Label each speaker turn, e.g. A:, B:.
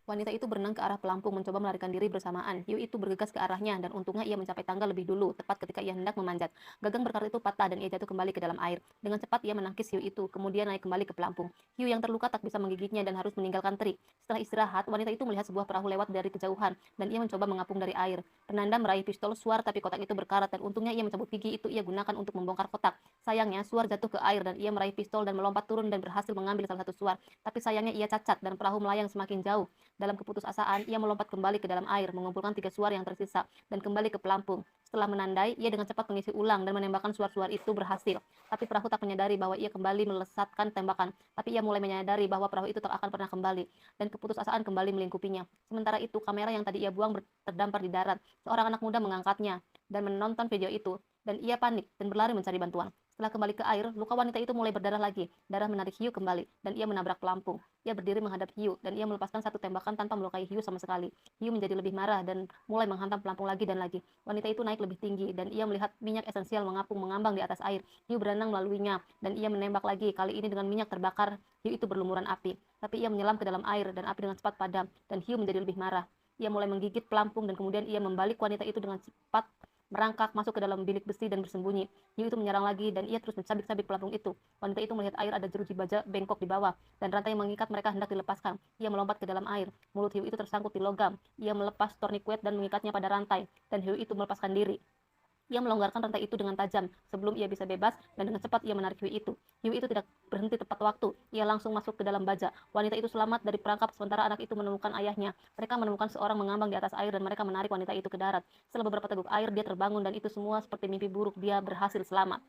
A: Wanita itu berenang ke arah pelampung mencoba melarikan diri bersamaan. Hiu itu bergegas ke arahnya dan untungnya ia mencapai tangga lebih dulu, tepat ketika ia hendak memanjat. Gagang berkarat itu patah dan ia jatuh kembali ke dalam air. Dengan cepat ia menangkis hiu itu, kemudian naik kembali ke pelampung. Hiu yang terluka tak bisa menggigitnya dan harus meninggalkan terik. Setelah istirahat, wanita itu melihat sebuah perahu lewat dari kejauhan dan ia mencoba mengapung dari air. Penanda meraih pistol Suar tapi kotak itu berkarat dan untungnya ia mencabut gigi itu ia gunakan untuk membongkar kotak. Sayangnya, Suar jatuh ke air dan ia meraih pistol dan melompat turun dan berhasil mengambil salah satu Suar. Tapi sayangnya ia cacat dan perahu melayang semakin jauh. Dalam keputusasaan, ia melompat kembali ke dalam air, mengumpulkan 3 suar yang tersisa, dan kembali ke pelampung. Setelah menandai, ia dengan cepat mengisi ulang dan menembakkan suar-suar itu berhasil. Tapi perahu tak menyadari bahwa ia kembali melesatkan tembakan. Tapi ia mulai menyadari bahwa perahu itu tak akan pernah kembali, dan keputusasaan kembali melingkupinya. Sementara itu, kamera yang tadi ia buang terdampar di darat. Seorang anak muda mengangkatnya dan menonton video itu, dan ia panik dan berlari mencari bantuan. Setelah kembali ke air, luka wanita itu mulai berdarah lagi. Darah menarik hiu kembali, dan ia menabrak pelampung. Ia berdiri menghadap hiu, dan ia melepaskan satu tembakan tanpa melukai hiu sama sekali. Hiu menjadi lebih marah dan mulai menghantam pelampung lagi dan lagi. Wanita itu naik lebih tinggi, dan ia melihat minyak esensial mengapung mengambang di atas air. Hiu berenang melaluinya, dan ia menembak lagi, kali ini dengan minyak terbakar. Hiu itu berlumuran api, tapi ia menyelam ke dalam air, dan api dengan cepat padam, dan hiu menjadi lebih marah. Ia mulai menggigit pelampung, dan kemudian ia membalik wanita itu dengan cepat merangkak masuk ke dalam bilik besi dan bersembunyi. Hiu itu menyerang lagi dan ia terus mencabik-cabik pelampung itu. Wanita itu melihat air ada jeruji baja bengkok di bawah dan rantai yang mengikat mereka hendak dilepaskan. Ia melompat ke dalam air. Mulut hiu itu tersangkut di logam. Ia melepas tourniquet dan mengikatnya pada rantai dan hiu itu melepaskan diri. Ia melonggarkan rantai itu dengan tajam sebelum ia bisa bebas dan dengan cepat ia menarik hiu itu. Hiu itu tidak berhenti tepat waktu. Ia langsung masuk ke dalam baja. Wanita itu selamat dari perangkap sementara anak itu menemukan ayahnya. Mereka menemukan seorang mengambang di atas air dan mereka menarik wanita itu ke darat. Setelah beberapa teguk air dia terbangun dan itu semua seperti mimpi buruk. Dia berhasil selamat.